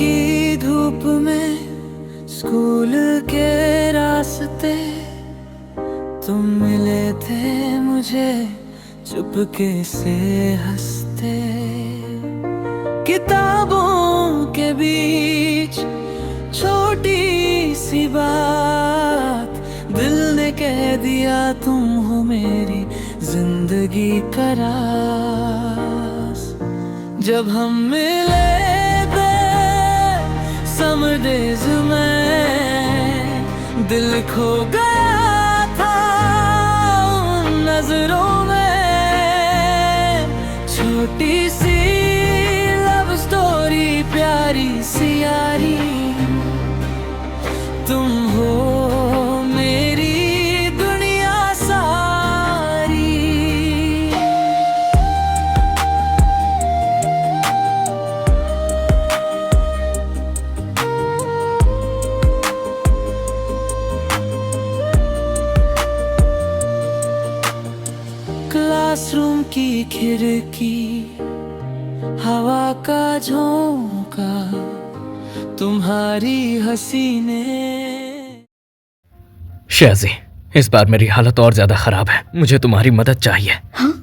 की धूप में स्कूल के रास्ते तुम मिले थे मुझे चुपके से हंसते। किताबों के बीच छोटी सी बात दिल ने कह दिया तुम हो मेरी जिंदगी का राज। जब हम मिले थे समर डेज में दिल खो गया था उन नजरों में। छोटी सी लव स्टोरी प्यारी सी यारी तुम हो मेरी दुनिया सारी। क्लासरूम की खिड़की हवा का झोंका तुम्हारी हंसी ने। शाजी, इस बार मेरी हालत और ज्यादा खराब है, मुझे तुम्हारी मदद चाहिए। हाँ?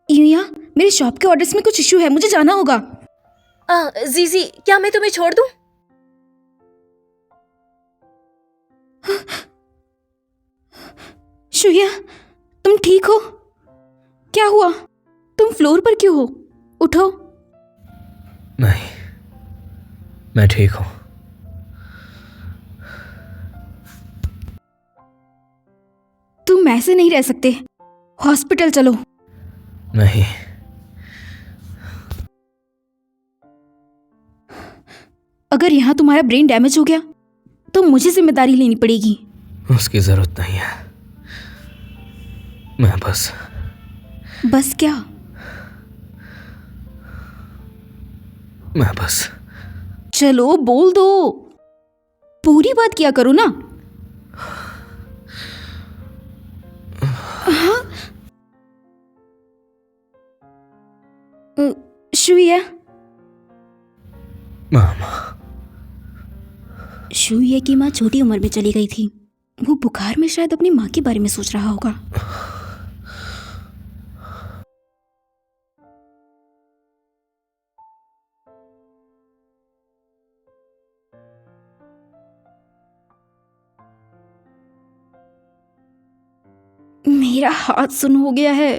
युया, मेरे शॉप के ऑर्डर्स में कुछ इशू है, मुझे जाना होगा। जीजी, क्या मैं तुम्हें छोड़ दूं? शुया, तुम ठीक हो? क्या हुआ? तुम फ्लोर पर क्यों हो? उठो। नहीं, मैं ठीक हूं। तुम ऐसे नहीं रह सकते, हॉस्पिटल चलो। नहीं, अगर यहाँ तुम्हारा ब्रेन डैमेज हो गया तो मुझे जिम्मेदारी लेनी पड़ेगी। उसकी जरूरत नहीं है। मैं बस क्या? मैं बस चलो बोल दो, पूरी बात किया करो ना। हाँ? शुया, मामा, शुया की माँ छोटी उम्र में चली गई थी। वो बुखार में शायद अपनी माँ के बारे में सोच रहा होगा। मेरा हाथ सुन हो गया है।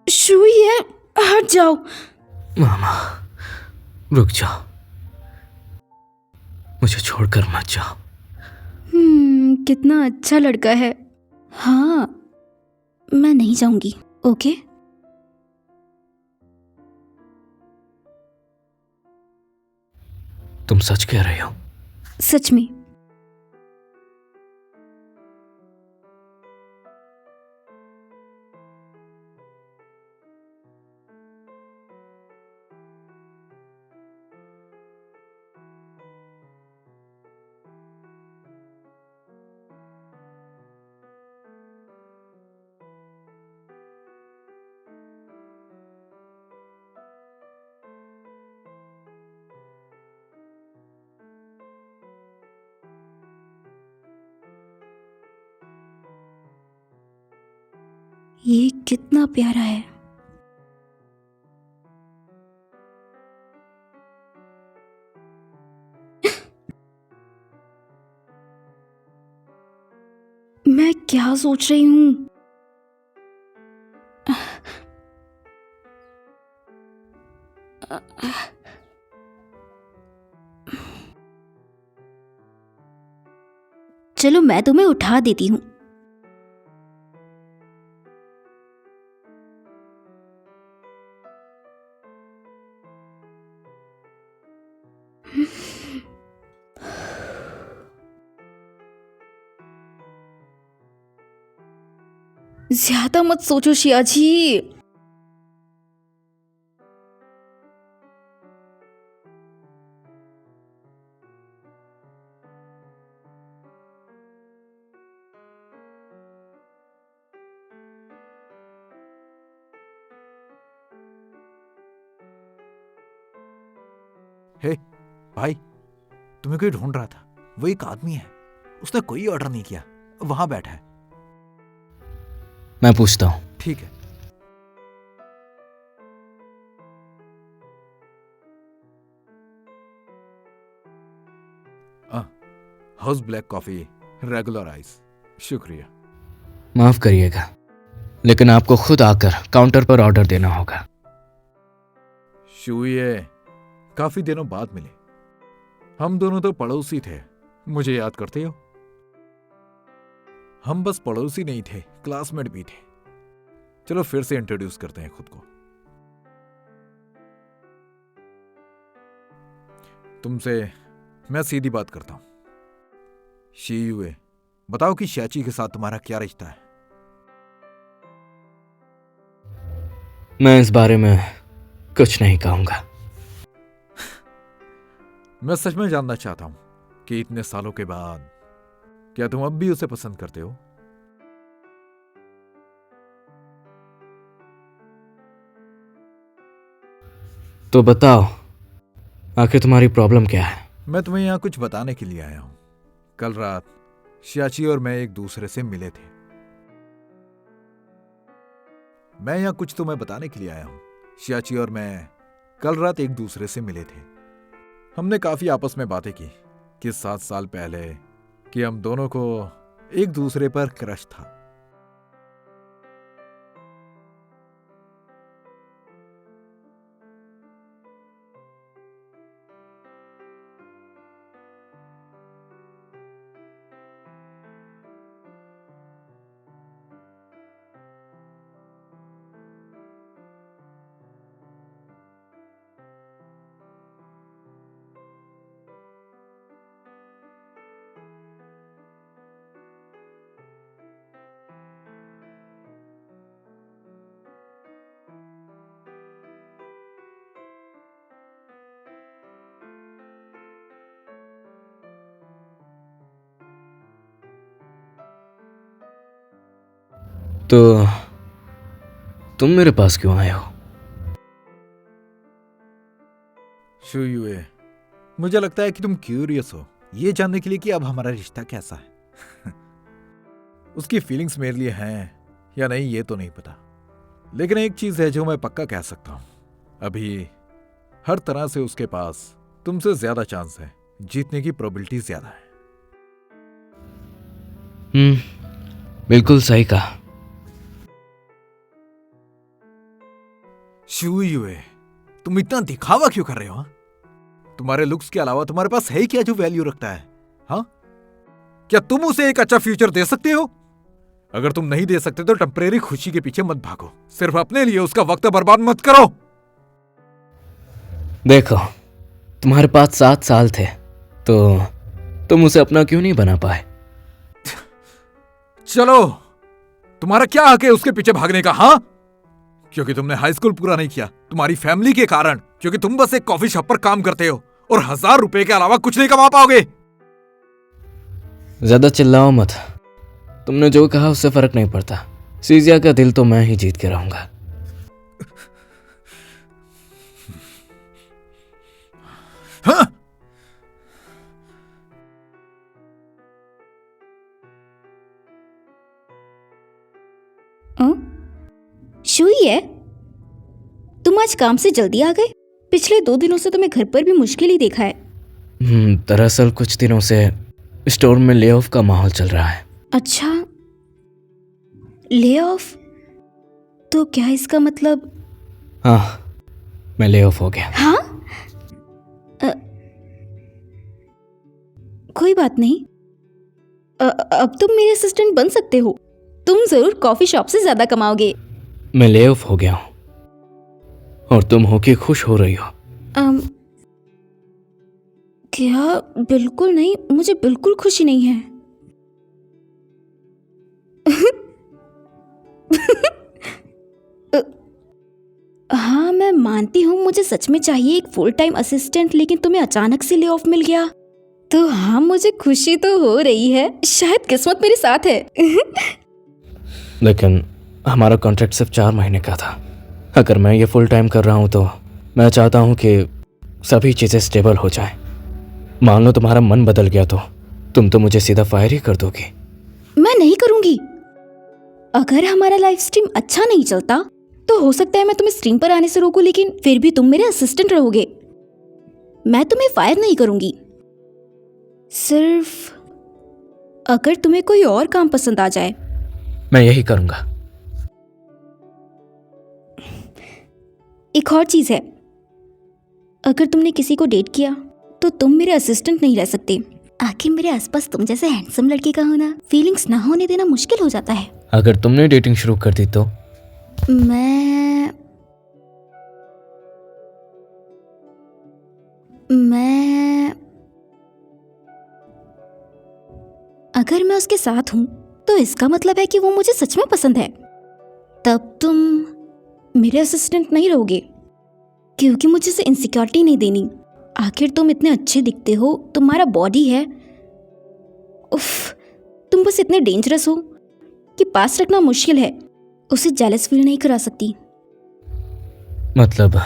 शुया, हट जाओ। मामा, रुक जाओ, मुझे छोड़कर मत जाओ। कितना अच्छा लड़का है। हाँ, मैं नहीं जाऊंगी। ओके? तुम सच कह रहे हो? सच में। ये कितना प्यारा है। मैं क्या सोच रही हूँ? चलो मैं तुम्हें उठा देती हूँ। ज्यादा मत सोचो शिया जी। हे भाई, तुम्हें कोई ढूंढ रहा था। वो एक आदमी है, उसने कोई ऑर्डर नहीं किया, वहां बैठा है। मैं पूछता हूँ। ठीक है। House black coffee, regular ice. शुक्रिया। माफ करिएगा, लेकिन आपको खुद आकर काउंटर पर ऑर्डर देना होगा। शुए, काफी दिनों बाद मिले। हम दोनों तो पड़ोसी थे, मुझे याद करते हो? हम बस पड़ोसी नहीं थे, क्लासमेट भी थे। चलो फिर से इंट्रोड्यूस करते हैं खुद को। तुमसे मैं सीधी बात करता हूं। शीयुए, बताओ कि शाची के साथ तुम्हारा क्या रिश्ता है? मैं इस बारे में कुछ नहीं कहूंगा। मैं सच में जानना चाहता हूं कि इतने सालों के बाद क्या तुम अब भी उसे पसंद करते हो? तो बताओ, आखिर तुम्हारी प्रॉब्लम क्या है? मैं तुम्हें यहां कुछ बताने के लिए आया हूं। कल रात शाची और मैं एक दूसरे से मिले थे। मैं यहां कुछ तुम्हें बताने के लिए आया हूं। शाची और मैं कल रात एक दूसरे से मिले थे। हमने काफी आपस में बातें की कि 7 साल पहले कि हम दोनों को एक दूसरे पर क्रश था। तो तुम मेरे पास क्यों आए हो? शुयुए, मुझे लगता है कि तुम क्यूरियस हो ये जानने के लिए कि अब हमारा रिश्ता कैसा है। उसकी फीलिंग्स मेरे लिए हैं या नहीं ये तो नहीं पता, लेकिन एक चीज है जो मैं पक्का कह सकता हूं, अभी हर तरह से उसके पास तुमसे ज्यादा चांस है, जीतने की प्रोबेबिलिटी ज्यादा है। बिल्कुल सही कहा। शुयुए, तुम इतना दिखावा क्यों कर रहे हो? तुम्हारे लुक्स के अलावा तुम्हारे पास है क्या जो वैल्यू रखता है? हाँ, क्या तुम उसे एक अच्छा फ्यूचर दे सकते हो? अगर तुम नहीं दे सकते तो टेम्परेरी खुशी के पीछे मत भागो, सिर्फ अपने लिए उसका वक्त बर्बाद मत करो। देखो, तुम्हारे पास 7 साल थे तो तुम उसे अपना क्यों नहीं बना पाए? चलो, तुम्हारा क्या हक है उसके पीछे भागने का? हाँ, क्योंकि तुमने हाई स्कूल पूरा नहीं किया, तुम्हारी फैमिली के कारण, क्योंकि तुम बस एक कॉफी शॉप पर काम करते हो और 1000 रुपए के अलावा कुछ नहीं कमा पाओगे। ज्यादा चिल्लाओ मत। तुमने जो कहा उससे फर्क नहीं पड़ता। सीजिया का दिल तो मैं ही जीत के रहूंगा। हाँ? शुई है, तुम आज काम से जल्दी आ गए? पिछले 2 दिनों से तुम्हें घर पर भी मुश्किल ही देखा है। दरअसल कुछ दिनों से स्टोर में ले ऑफ का माहौल चल रहा है। अच्छा, ले ऑफ? तो क्या इसका मतलब? हाँ, मैं ले ऑफ हो गया। हाँ? कोई बात नहीं, अब तुम मेरे असिस्टेंट बन सकते हो। तुम जरूर कॉफी शॉप से ज्यादा कमाओगे। मैं ले ऑफ हो गया हूं और तुम होके खुश हो रही हो। क्या? बिल्कुल नहीं, मुझे बिल्कुल खुशी नहीं है। हाँ, मैं मानती हूँ मुझे सच में चाहिए एक फुल टाइम असिस्टेंट, लेकिन तुम्हें अचानक से ले ऑफ मिल गया तो हाँ, मुझे खुशी तो हो रही है। शायद किस्मत मेरे साथ है। लेकिन हमारा कॉन्ट्रैक्ट सिर्फ 4 महीने का था। अगर मैं ये फुल टाइम कर रहा हूँ तो मैं चाहता हूँ कि सभी चीज़ें स्टेबल हो जाएं। मान लो तुम्हारा मन बदल गया तो तुम तो मुझे सीधा फायर ही कर दोगे। मैं नहीं करूंगी। अगर हमारा लाइव स्ट्रीम अच्छा नहीं चलता तो हो सकता है मैं तुम्हें स्ट्रीम पर आने से रोकूं, लेकिन फिर भी तुम मेरे असिस्टेंट रहोगे। मैं तुम्हें फायर नहीं करूंगी। सिर्फ अगर तुम्हें कोई और काम पसंद आ जाए। मैं यही करूँगा। एक और चीज है, अगर तुमने किसी को डेट किया तो तुम मेरे असिस्टेंट नहीं रह सकते। आखिर मेरे आसपास तुम जैसे हैंडसम लड़के का होना, फीलिंग्स ना होने देना मुश्किल हो जाता है। अगर तुमने डेटिंग शुरू कर दी तो मैं अगर मैं उसके साथ हूं तो इसका मतलब है कि वो मुझे सच में पसंद है। तब तुम मेरे असिस्टेंट नहीं रहोगे, क्योंकि मुझे से इनसिक्योरिटी नहीं देनी। आखिर तुम इतने अच्छे दिखते हो, तुम्हारा बॉडी है, उफ, तुम बस इतने डेंजरस हो कि पास रखना मुश्किल है। उसे जेलस फील नहीं करा सकती। मतलब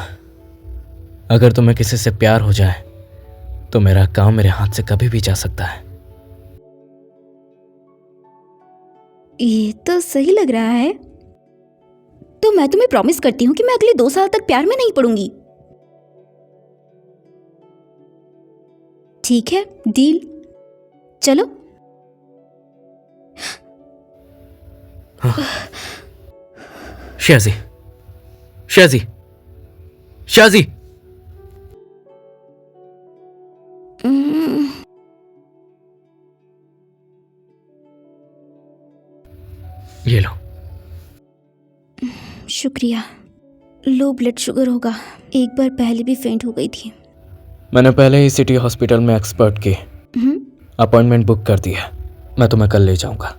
अगर तुम्हें किसी से प्यार हो जाए तो मेरा काम मेरे हाथ से कभी भी जा सकता है। ये तो सही लग रहा है। तो मैं तुम्हें प्रॉमिस करती हूँ कि मैं अगले 2 साल तक प्यार में नहीं पड़ूंगी। ठीक है, डील। चलो। शाजी, शाजी, शाजी। ये लो। शुक्रिया। लो ब्लड शुगर होगा, एक बार पहले भी फेंट हो गई थी। मैंने पहले ही सिटी हॉस्पिटल में एक्सपर्ट की अपॉइंटमेंट बुक कर दी है। मैं तुम्हें कल ले जाऊंगा।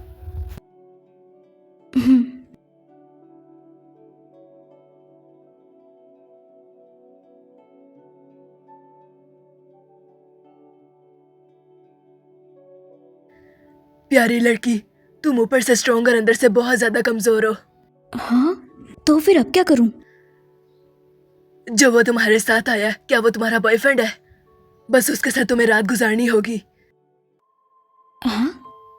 प्यारी लड़की, तुम ऊपर से स्ट्रॉन्ग और अंदर से बहुत ज्यादा कमजोर हो। हाँ, तो फिर अब क्या करूं? जो वो तुम्हारे साथ आया, क्या वो तुम्हारा बॉयफ्रेंड है? बस उसके साथ तुम्हें रात गुजारनी होगी। हाँ?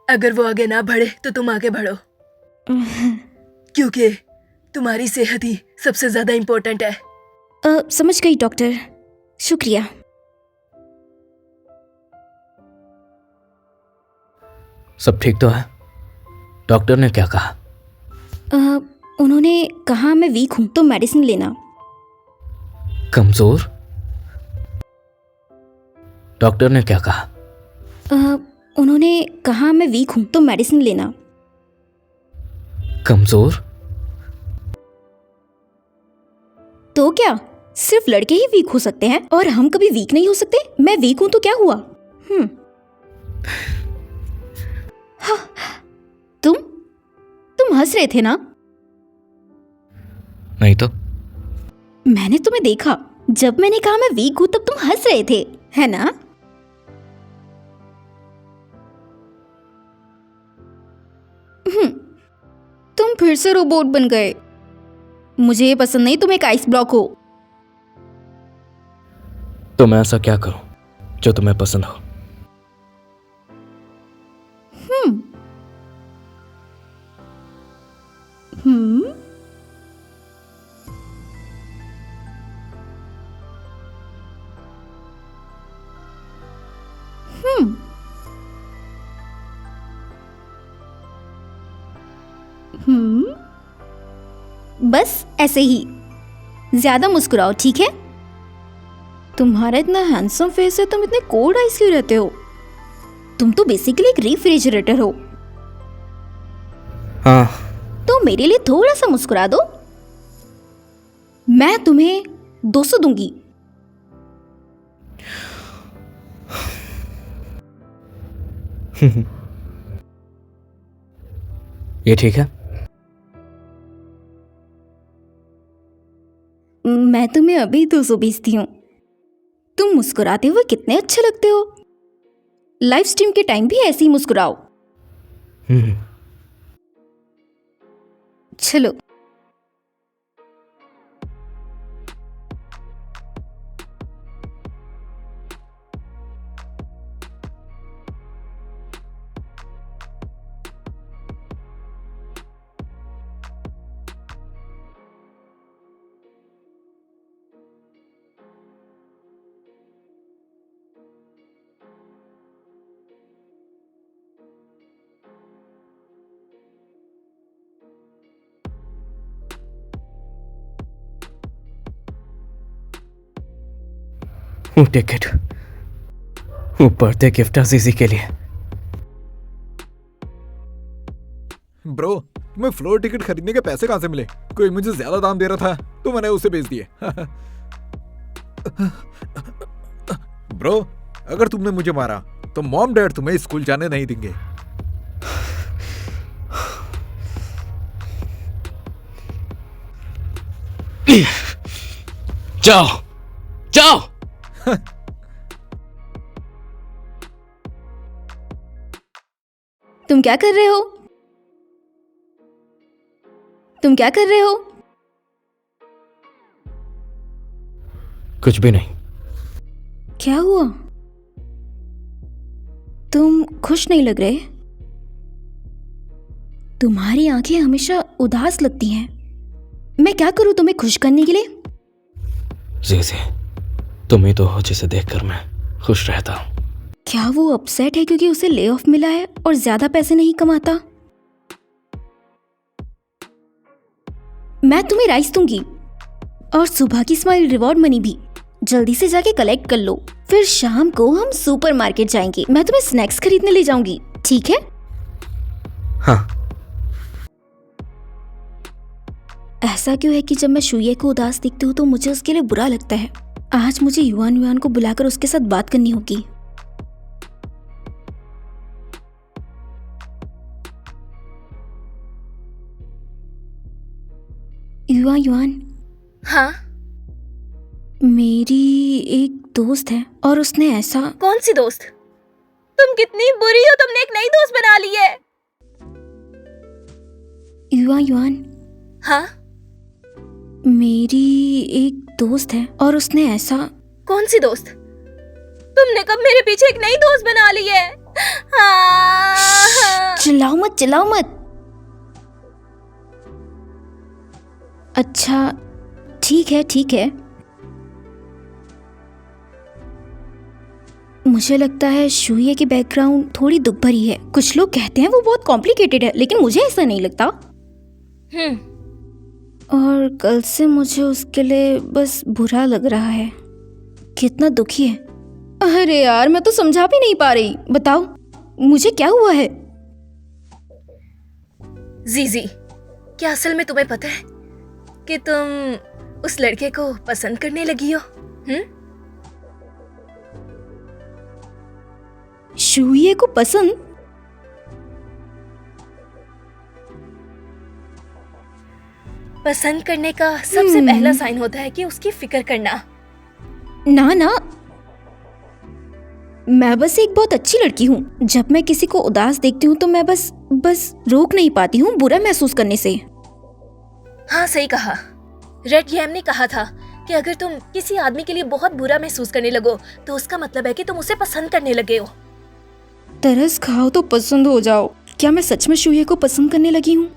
अगर वो आगे ना बढ़े तो तुम आगे बढ़ो, क्योंकि तुम्हारी सेहत ही सबसे ज्यादा इम्पोर्टेंट है। समझ गई डॉक्टर, शुक्रिया। सब ठीक तो है? डॉक्टर ने क्या कहा? उन्होंने कहा मैं वीक हूं तो मेडिसिन लेना। कमजोर? डॉक्टर ने क्या कहा? उन्होंने कहा मैं वीक हूं तो मेडिसिन लेना। कमजोर? तो क्या सिर्फ लड़के ही वीक हो सकते हैं और हम कभी वीक नहीं हो सकते? मैं वीक हूं तो क्या हुआ? हाँ, तुम हंस रहे थे ना? नहीं तो। मैंने तुम्हें देखा, जब मैंने कहा मैं वीक हूं तब तुम हंस रहे थे, है ना? तुम फिर से रोबोट बन गए। मुझे ये पसंद नहीं तुम एक आइस ब्लॉक हो। तो मैं ऐसा क्या करूं जो तुम्हें पसंद हो? बस ऐसे ही, ज्यादा मुस्कुराओ, ठीक है? तुम्हारा इतना हैंडसम फेस है, तुम इतने कोल्ड आइस क्यों रहते हो? तुम तो बेसिकली एक रेफ्रिजरेटर हो। हाँ। तो मेरे लिए थोड़ा सा मुस्कुरा दो, मैं तुम्हें 200 दूंगी। ये ठीक है? मैं तुम्हें अभी 200 भेजती हूँ। तुम मुस्कुराते हुए कितने अच्छे लगते हो। लाइव स्ट्रीम के टाइम भी ऐसे ही मुस्कुराओ। चलो। वो टिकट, वो बर्थडे गिफ्ट अजीजी के लिए। ब्रो, तुम्हें फ्लोर टिकट खरीदने के पैसे कहां से मिले? कोई मुझे ज्यादा दाम दे रहा था तो मैंने उसे बेच दिए। ब्रो, अगर तुमने मुझे मारा तो मॉम डैड तुम्हें स्कूल जाने नहीं देंगे। जाओ जाओ। तुम क्या कर रहे हो? तुम क्या कर रहे हो? कुछ भी नहीं। क्या हुआ? तुम खुश नहीं लग रहे। तुम्हारी आंखें हमेशा उदास लगती हैं। मैं क्या करूं तुम्हें खुश करने के लिए? जीजी, तुम ही तो हो जिसे देखकर मैं खुश रहता हूँ। क्या वो अपसेट है क्योंकि उसे ले ऑफ मिला है और ज्यादा पैसे नहीं कमाता? मैं तुम्हें राइस दूंगी और सुबह की स्माइल रिवॉर्ड मनी भी। जल्दी से जाके कलेक्ट कर लो, फिर शाम को हम सुपरमार्केट जाएंगे। मैं तुम्हें स्नैक्स खरीदने ले जाऊंगी, ठीक है? हाँ। ऐसा क्यों है कि जब मैं शुये को उदास देखती हूँ तो मुझे उसके लिए बुरा लगता है। आज मुझे युआन युआन को बुलाकर उसके साथ बात करनी होगी। युआन युआन, हाँ, मेरी एक दोस्त है और उसने ऐसा। कौन सी दोस्त? तुम कितनी बुरी हो, तुमने एक नई दोस्त बना ली है। युआन युआन, हाँ, मेरी एक दोस्त है और उसने ऐसा। कौन सी दोस्त? तुमने कब मेरे पीछे एक नई दोस्त बना ली है? हाँ। चिल्लाओ मत, चिल्लाओ मत। अच्छा ठीक है, ठीक है। मुझे लगता है शुये की बैकग्राउंड थोड़ी दुख भरी है। कुछ लोग कहते हैं वो बहुत कॉम्प्लिकेटेड है, लेकिन मुझे ऐसा नहीं लगता। और कल से मुझे उसके लिए बस बुरा लग रहा है। कितना दुखी है। अरे यार, मैं तो समझा भी नहीं पा रही। बताओ मुझे क्या हुआ है? जीजी, क्या असल में तुम्हें पता है कि तुम उस लड़के को पसंद करने लगी हो? शुये को पसंद? पसंद करने का सबसे पहला साइन होता है कि उसकी फिक्र करना। ना ना, मैं बस एक बहुत अच्छी लड़की हूँ। जब मैं किसी को उदास देखती हूँ तो मैं बस रोक नहीं पाती हूँ बुरा महसूस करने से। हाँ, सही कहा। रेड यैम ने कहा था कि अगर तुम किसी आदमी के लिए बहुत बुरा महसूस करने लगो तो उसका मतलब है कि तुम उसे पसंद करने लगे हो। तरस खाओ तो पसंद हो जाओ। क्या मैं सच में शुये को पसंद करने लगी हूँ?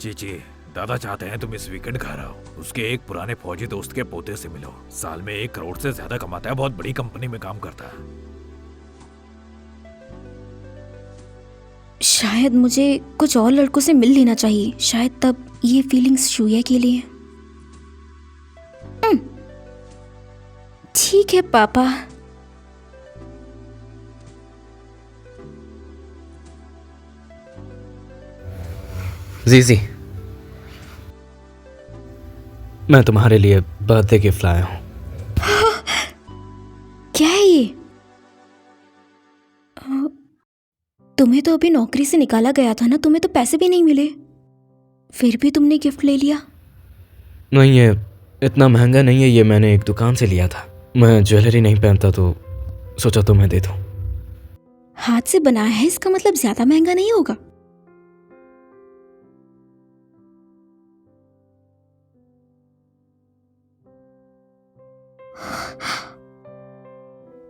जी, दादा चाहते हैं तुम इस वीकेंड घर आओ। उसके एक पुराने फौजी दोस्त के पोते से मिलो। साल में 1 करोड़ से ज्यादा कमाता है, बहुत बड़ी कंपनी में काम करता है। शायद मुझे कुछ और लड़कों से मिल लेना चाहिए। शायद तब ये फीलिंग्स शुये के लिए। ठीक है पापा। जीजी, मैं तुम्हारे लिए बर्थडे गिफ्ट लाया हूँ। क्या है ये? तुम्हें तो अभी नौकरी से निकाला गया था ना, तुम्हें तो पैसे भी नहीं मिले, फिर भी तुमने गिफ्ट ले लिया। नहीं, ये इतना महंगा नहीं है। ये मैंने एक दुकान से लिया था। मैं ज्वेलरी नहीं पहनता तो सोचा तुम्हें दे दूं। हाथ से बनाया है, इसका मतलब ज्यादा महंगा नहीं होगा।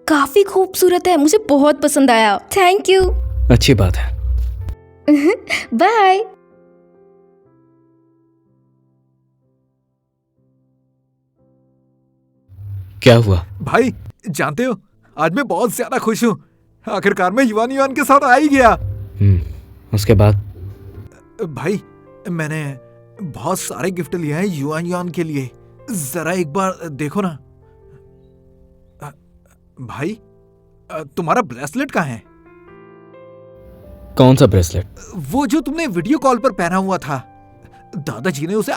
काफी खूबसूरत है, मुझे बहुत पसंद आया। Thank you. अच्छी बात है। बाय। क्या हुआ? भाई जानते हो, आज मैं बहुत ज्यादा खुश हूँ। आखिरकार मैं युआन युआन के साथ आ ही गया। उसके बाद? भाई बहुत सारे गिफ्ट लिए हैं युआन युआन के लिए। जरा एक बार देखो ना। भाई तुम्हारा ब्रेसलेट कहाँ है? कौन सा ब्रेसलेट? वो जो तुमने वीडियो कॉल पर पहना हुआ था। दादाजी ने उसे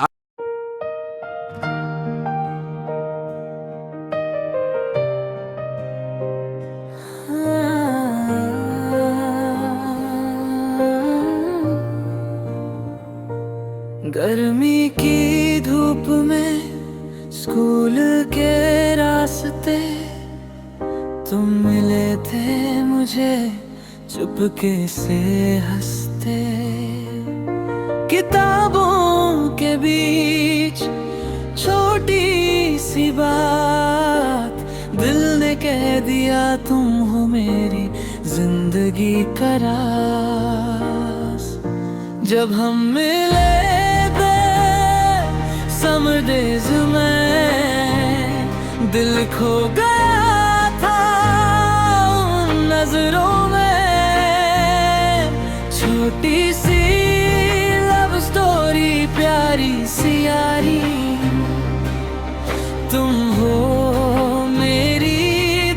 गर्मी की धूप में स्कूल के रास्ते तुम मिले थे मुझे चुपके से हंसते। किताबों के बीच छोटी सी बात दिल ने कह दिया तुम हो मेरी जिंदगी का राज। जब हम मिले समर डेज में दिल खो गया था उन नजरों में। छोटी सी लव स्टोरी प्यारी सी यारी तुम हो मेरी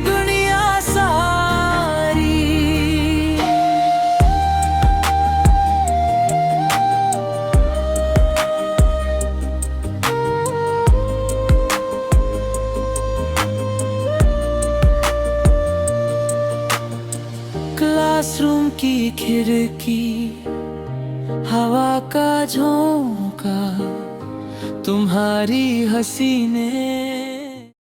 दुनिया सारी। क्लासरूम की खिड़की हवा का झोंका तुम्हारी हंसी ने